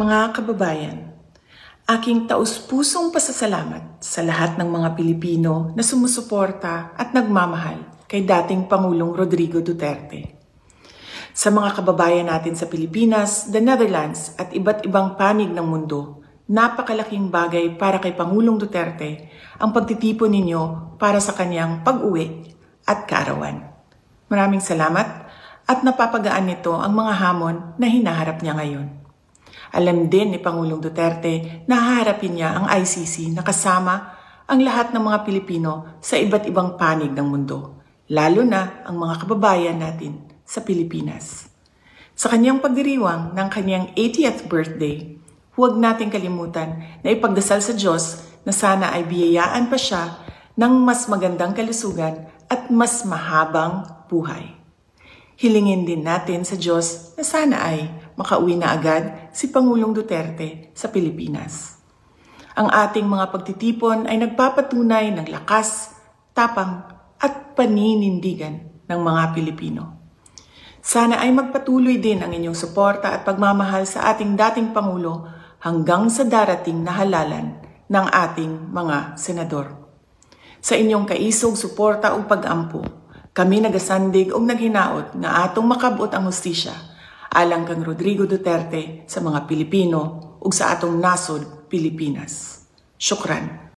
Mga kababayan, aking taus-pusong pasasalamat sa lahat ng mga Pilipino na sumusuporta at nagmamahal kay dating Pangulong Rodrigo Duterte. Sa mga kababayan natin sa Pilipinas, the Netherlands at iba't ibang panig ng mundo, napakalaking bagay para kay Pangulong Duterte ang pagtitipon ninyo para sa kanyang pag-uwi at kaarawan. Maraming salamat at napapagaan nito ang mga hamon na hinaharap niya ngayon. Alam din ni Pangulong Duterte na haharapin niya ang ICC na kasama ang lahat ng mga Pilipino sa iba't ibang panig ng mundo, lalo na ang mga kababayan natin sa Pilipinas. Sa kanyang pagdiriwang ng kanyang 80th birthday, huwag nating kalimutan na ipagdasal sa Diyos na sana ay biyayaan pa siya ng mas magandang kalusugan at mas mahabang buhay. Hilingin din natin sa Diyos na sana ay makauwi na agad si Pangulong Duterte sa Pilipinas. Ang ating mga pagtitipon ay nagpapatunay ng lakas, tapang at paninindigan ng mga Pilipino. Sana ay magpatuloy din ang inyong suporta at pagmamahal sa ating dating Pangulo hanggang sa darating na halalan ng ating mga senador. Sa inyong kaisog, suporta o pag-ampo, kami nagasandig o naghinaot nga atong makabot ang hustisya alang kang Rodrigo Duterte sa mga Pilipino ug sa atong nasod Pilipinas. Syukran.